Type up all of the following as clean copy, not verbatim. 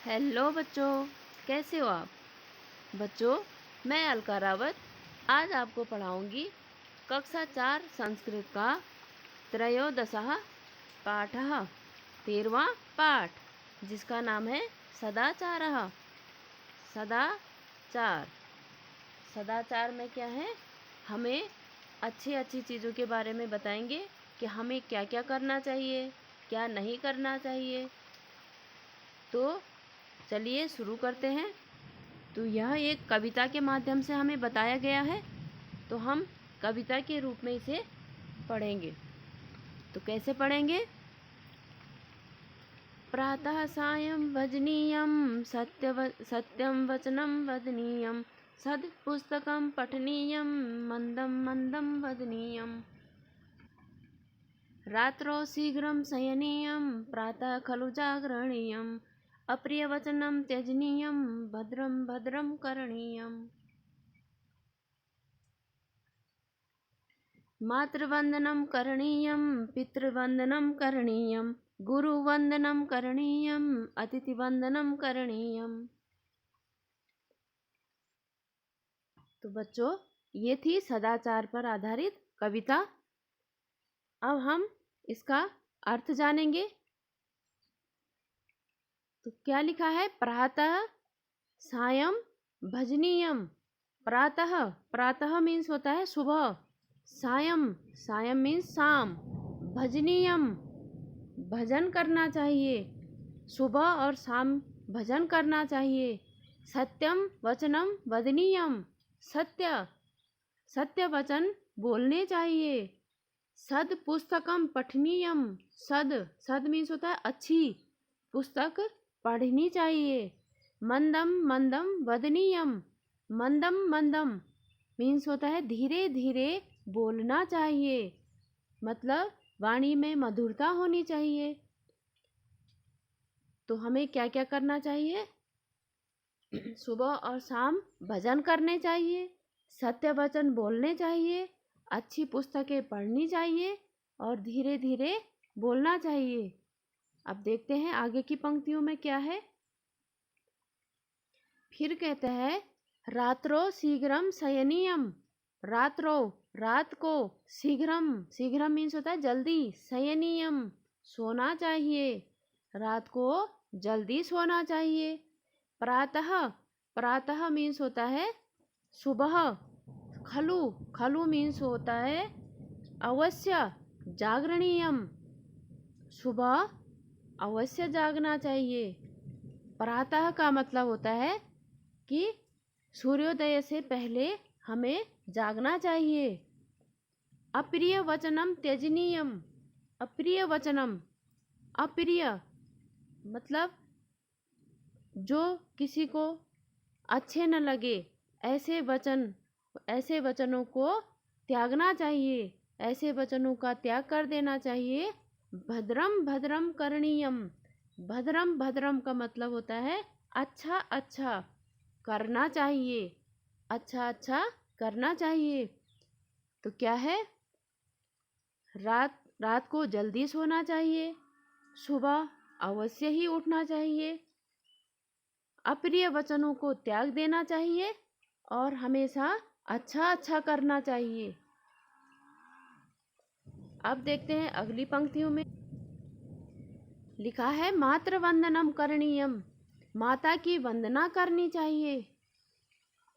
Hello बच्चों, कैसे हो आप? बच्चों, मैं अलका रावत आज आपको पढ़ाऊंगी कक्षा 4 संस्कृत का त्रयोदशः पाठः 13वां पाठ, जिसका नाम है सदाचारः। सदाचार। सदाचार में क्या है? हमें अच्छी अच्छी चीज़ों के बारे में बताएंगे कि हमें क्या क्या करना चाहिए, क्या नहीं करना चाहिए। तो चलिए शुरू करते हैं। तो यह एक कविता के माध्यम से हमें बताया गया है, तो हम कविता के रूप में इसे पढ़ेंगे। तो कैसे पढ़ेंगे? प्रातः सायं भजनीयं सत्यं वचनं वदनीयं सत्पुस्तकं पठनीयं मंदं मंदं वदनीयं रात्रौ शीघ्रं शयनीयं प्रातः खलु जागरणीयम् अप्रियवचनं त्यजनीयं भद्रं भद्रं करणीयम् मातृवन्दनं करणीयं पितृवन्दनं करणीयं गुरुवन्दनं करणीयम् अतिथिवन्दनं करणीयम्। तो बच्चों, ये थी सदाचार पर आधारित कविता। अब हम इसका अर्थ जानेंगे। तो क्या लिखा है? प्रातः सायं भजनीयम। प्रातः, प्रातः मीन्स होता है सुबह। सायं, सायं मीन्स शाम। भजनीयम, भजन करना चाहिए। सुबह और शाम भजन करना चाहिए। सत्यम वचनम वदनीयम, सत्य, सत्य वचन बोलने चाहिए। सद पुस्तकम पठनीयम, सद, सद मीन्स होता है अच्छी पुस्तक पढ़नी चाहिए। मंदम मंदम वदनीयम, मंदम मंदम मीन्स होता है धीरे धीरे बोलना चाहिए, मतलब वाणी में मधुरता होनी चाहिए। तो हमें क्या क्या करना चाहिए? सुबह और शाम भजन करने चाहिए, सत्य वचन बोलने चाहिए, अच्छी पुस्तकें पढ़नी चाहिए और धीरे धीरे बोलना चाहिए। अब देखते हैं आगे की पंक्तियों में क्या है। फिर कहते हैं रात्रो शीघ्रम शयनीयम। रात्रो, रात को, शीघ्रम, शीघ्रम मीन्स होता है जल्दी, शयनीयम सोना चाहिए, रात को जल्दी सोना चाहिए। प्रातः, प्रातः मीन्स होता है सुबह। खलु, खलु मीन्स होता है अवश्य, जागरणीयम सुबह अवश्य जागना चाहिए। प्रातः का मतलब होता है कि सूर्योदय से पहले हमें जागना चाहिए। अप्रिय वचनम त्यजनीयम। अप्रिय वचनम, अप्रिय मतलब जो किसी को अच्छे न लगे, ऐसे वचन, ऐसे वचनों को त्यागना चाहिए, ऐसे वचनों का त्याग कर देना चाहिए। भद्रम भद्रम करणीयम। भद्रम, भद्रम का मतलब होता है अच्छा अच्छा करना चाहिए, अच्छा अच्छा करना चाहिए। तो क्या है? रात को जल्दी सोना चाहिए, सुबह अवश्य ही उठना चाहिए, अप्रिय वचनों को त्याग देना चाहिए और हमेशा अच्छा अच्छा करना चाहिए। अब देखते हैं अगली पंक्तियों में लिखा है मातृवंदनम करणीयम। माता की वंदना करनी चाहिए।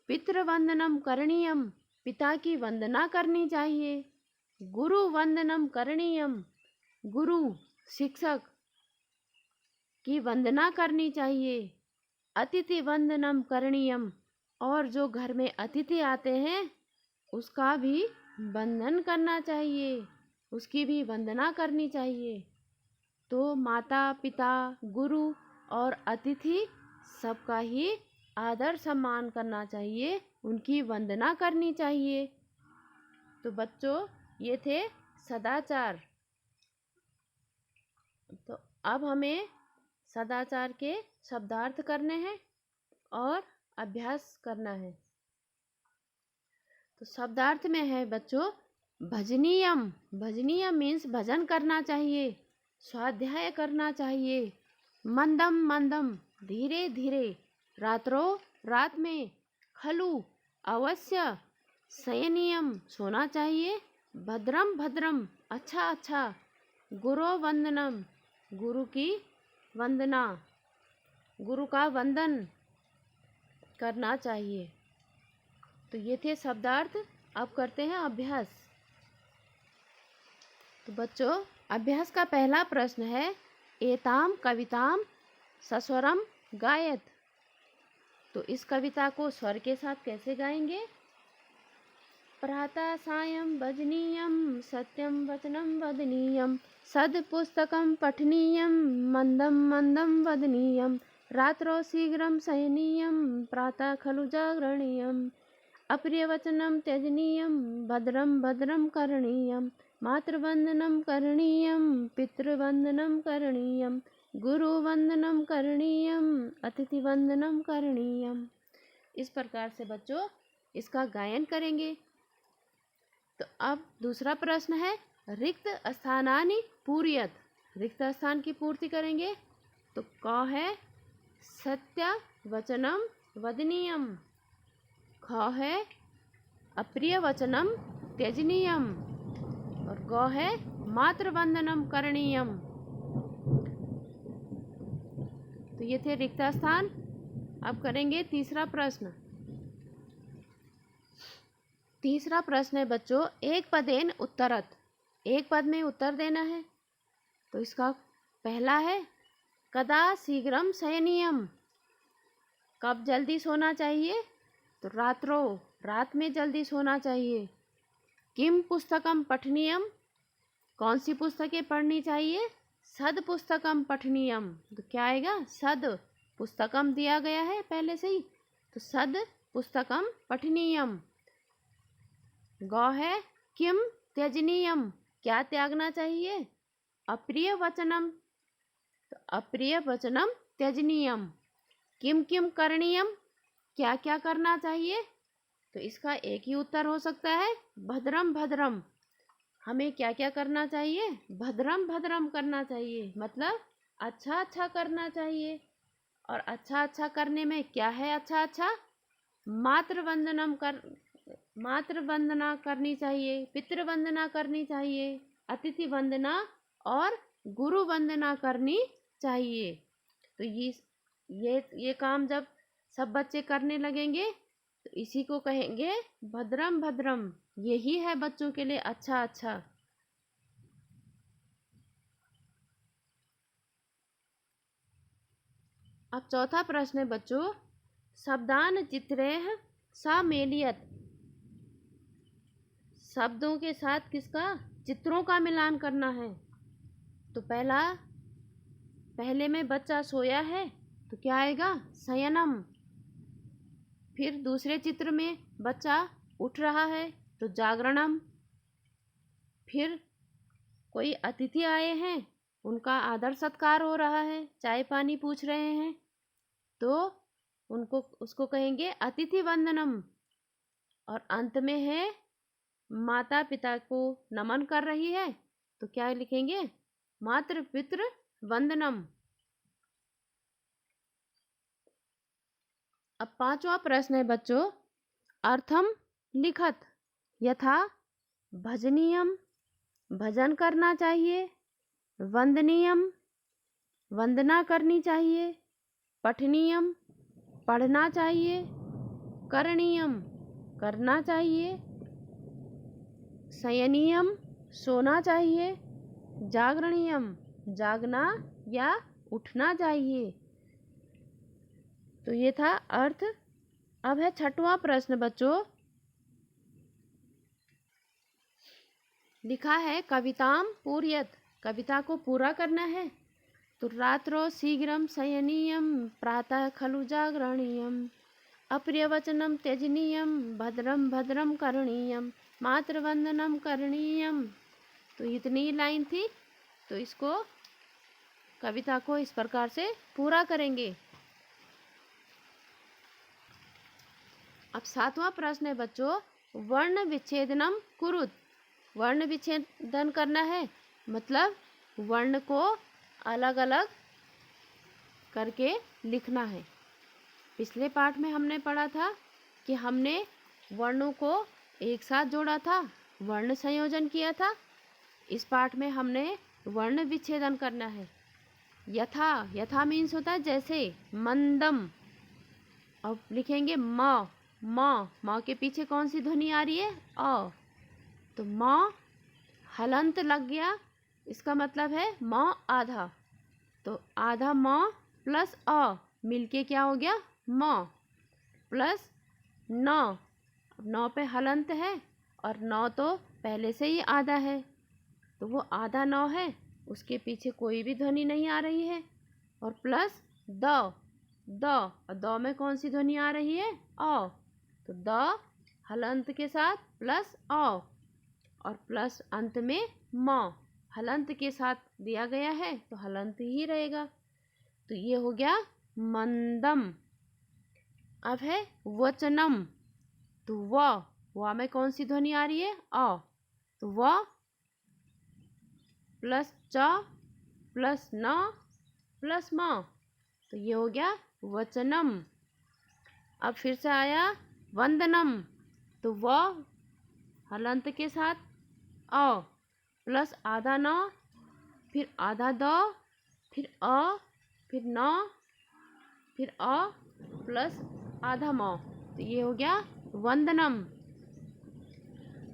पितृवंदनम करणीयम, पिता की वंदना करनी चाहिए। गुरु वंदनम करणीयम, गुरु शिक्षक की वंदना करनी चाहिए। अतिथि वंदनम करणीयम, और जो घर में अतिथि आते हैं उसका भी वंदन करना चाहिए, उसकी भी वंदना करनी चाहिए। तो माता पिता, गुरु और अतिथि सबका ही आदर सम्मान करना चाहिए, उनकी वंदना करनी चाहिए। तो बच्चों, ये थे सदाचार। तो अब हमें सदाचार के शब्दार्थ करने हैं और अभ्यास करना है। तो शब्दार्थ में है बच्चों भजनीयम। भजनीयम मीन्स भजन करना चाहिए, स्वाध्याय करना चाहिए। मंदम, मंदम धीरे धीरे, रात्रो रात में, खलु अवश्य, शयनीयम सोना चाहिए, भद्रम भद्रम अच्छा अच्छा, गुरो वंदनम गुरु की वंदना, गुरु का वंदन करना चाहिए। तो ये थे शब्दार्थ। अब करते हैं अभ्यास। तो बच्चों, अभ्यास का पहला प्रश्न है, एताम कविताम सस्वरम गायत। तो इस कविता को स्वर के साथ कैसे गाएंगे? प्रातः सायं भजनीयं सत्यं वचनं वदनीयं, सद्पुस्तकं पठनीयं मंदं मंदं वदनीयं, रात्रौ शीघ्रं शयनीयं प्रातः खलु जागरणीयम्, अप्रियवचनं त्यजनीयं भद्रं भद्रं करणीयं, मातृवंदनं करणीयं पितृवंदनं करणीयं, गुरुवंदनं करणीयं अतिथिवंदनं करणीयं। इस प्रकार से बच्चों इसका गायन करेंगे। तो अब दूसरा प्रश्न है, रिक्त स्थानानि पूरयत। रिक्त स्थान की पूर्ति करेंगे। तो क है सत्य वचनम वदनीयम, ख है अप्रिय वचनम त्यजनीयम और ग है मातृवंदनम करणीयम। तो ये थे रिक्त स्थान। अब करेंगे तीसरा प्रश्न। तीसरा प्रश्न है बच्चों, एक पदेन उत्तरत। एक पद में उत्तर देना है। तो इसका पहला है, कदा शीघ्रम शयनीयम, कब जल्दी सोना चाहिए? तो रात्रो रात में जल्दी सोना चाहिए। किम पुस्तकम पठनीयम, कौन सी पुस्तकें पढ़नी चाहिए? सद पुस्तकम पठनीयम। तो क्या आएगा? सद, पुस्तकम दिया गया है पहले से ही, तो सद पुस्तकम पठनीयम। ग है किम त्यजनीयम, क्या त्यागना चाहिए? अप्रिय वचनम, तो अप्रिय वचनम त्यजनीयम। किम किम करणीयम, क्या क्या करना चाहिए? तो इसका एक ही उत्तर हो सकता है, भद्रम भद्रम। हमें क्या क्या करना चाहिए? भद्रम भद्रम करना चाहिए, मतलब अच्छा अच्छा करना चाहिए। और अच्छा अच्छा करने में क्या है अच्छा अच्छा? मातृ वंदना करनी चाहिए, पितृ वंदना करनी चाहिए, अतिथि वंदना और गुरु वंदना करनी चाहिए। तो ये काम जब सब बच्चे करने लगेंगे तो इसी को कहेंगे भद्रम भद्रम। यही है बच्चों के लिए अच्छा अच्छा। अब चौथा प्रश्न है बच्चों, शब्दान चित्रेह सामेलियत। शब्दों के साथ किसका? चित्रों का मिलान करना है। तो पहले में बच्चा सोया है, तो क्या आएगा? शयनम। फिर दूसरे चित्र में बच्चा उठ रहा है, तो जागरणम। फिर कोई अतिथि आए हैं, उनका आदर सत्कार हो रहा है, चाय पानी पूछ रहे हैं, तो उसको कहेंगे अतिथि वंदनम। और अंत में है माता पिता को नमन कर रही है, तो क्या लिखेंगे? मातृ पितृ वंदनम। अब पांचवा प्रश्न है बच्चों, अर्थम लिखत। यथा भजनीयम, भजन करना चाहिए। वंदनीयम, वंदना करनी चाहिए। पठनीयम, पढ़ना चाहिए। करणीयम, करना चाहिए। शयनीयम, सोना चाहिए। जागरणीयम, जागना या उठना चाहिए। तो ये था अर्थ। अब है छठवां प्रश्न बच्चों, लिखा है कविताम पूरयत, कविता को पूरा करना है। तो रात्रो शीघ्रम शयनीयम प्रातः खलु जागरणीयम, अप्रियवचनम त्यजनीयम भद्रम भद्रम करणीयम, मातृवंदनम करणीयम। तो इतनी लाइन थी। तो इसको कविता को इस प्रकार से पूरा करेंगे। अब सातवां प्रश्न है बच्चों, वर्ण विच्छेदनम कुरुत। वर्ण विच्छेदन करना है, मतलब वर्ण को अलग अलग करके लिखना है। पिछले पाठ में हमने पढ़ा था कि हमने वर्णों को एक साथ जोड़ा था, वर्ण संयोजन किया था। इस पाठ में हमने वर्ण विच्छेदन करना है। यथा, यथा मीन्स होता है जैसे। मंदम, अब लिखेंगे म, म के पीछे कौन सी ध्वनि आ रही है? अ। तो म हलंत लग गया, इसका मतलब है म आधा। तो आधा म प्लस अ मिलके क्या हो गया? म प्लस न। नौ पे हलंत है और नौ तो पहले से ही आधा है, तो वो आधा नौ है, उसके पीछे कोई भी ध्वनि नहीं आ रही है। और प्लस द, द, और द में कौन सी ध्वनि आ रही है? अ। तो द हलंत के साथ प्लस अ, और प्लस अंत में म हलंत के साथ दिया गया है तो हलंत ही रहेगा। तो ये हो गया मंदम। अब है वचनम। तो व में कौन सी ध्वनि आ रही है? अ। तो व प्लस च प्लस न प्लस म, तो ये हो गया वचनम। अब फिर से आया वंदनम। तो व हलंत के साथ अ प्लस आधा न, फिर आधा द, फिर अ, फिर न, फिर अ प्लस आधा म, तो ये हो गया वंदनम।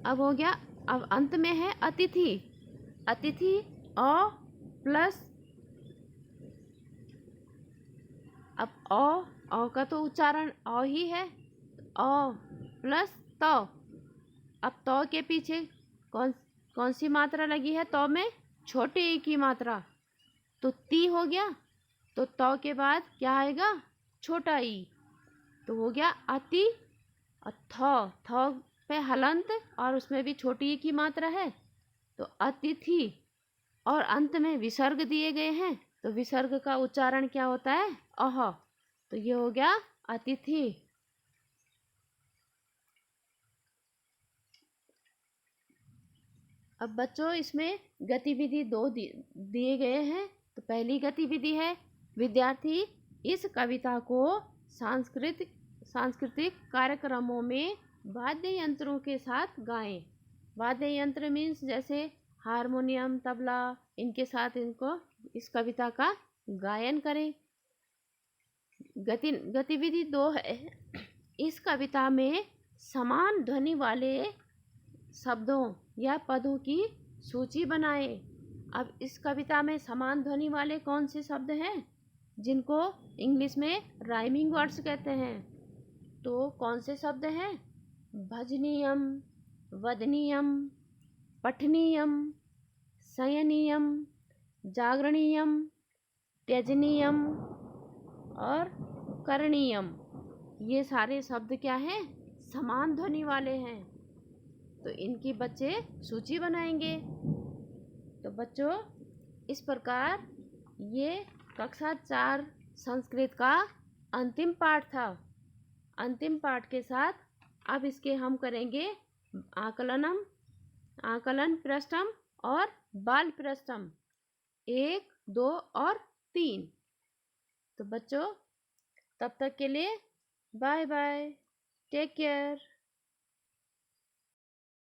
अब हो गया, अब अंत में है अतिथि। अतिथि अ प्लस, अब अ का तो उच्चारण अ ही है, अ प्लस त। अब त के पीछे कौन कौन सी मात्रा लगी है? त में छोटे ई की मात्रा, तो ती हो गया। तो त के बाद क्या आएगा? छोटा ई, तो हो गया अति। और थ पे हलंत और उसमें भी छोटी ई की मात्रा है, तो अतिथि। और अंत में विसर्ग दिए गए हैं, तो विसर्ग का उच्चारण क्या होता है? अह। तो ये हो गया अतिथि। अब बच्चों इसमें गतिविधि दो दिए गए हैं। तो पहली गतिविधि है विद्यार्थी इस कविता को सांस्कृतिक कार्यक्रमों में वाद्य यंत्रों के साथ गाएं। वाद्य यंत्र मीन्स जैसे हारमोनियम, तबला, इनके साथ इनको इस कविता का गायन करें। गतिविधि 2 है, इस कविता में समान ध्वनि वाले शब्दों या पदों की सूची बनाएं। अब इस कविता में समान ध्वनि वाले कौन से शब्द हैं, जिनको इंग्लिश में राइमिंग वर्ड्स कहते हैं? तो कौन से शब्द हैं? भजनीयम, वदनीयम, पठनीयम, शयनीयम, जागरणीयम, त्यजनीयम और करणीयम। ये सारे शब्द क्या हैं? समान ध्वनि वाले हैं। तो इनकी बच्चे सूची बनाएंगे। तो बच्चों इस प्रकार ये कक्षा 4 संस्कृत का अंतिम पाठ था। अंतिम पाठ के साथ अब इसके हम करेंगे आकलन पृष्ठम और बाल पृष्ठम 1, 2 और 3। तो बच्चों तब तक के लिए बाय बाय, टेक केयर।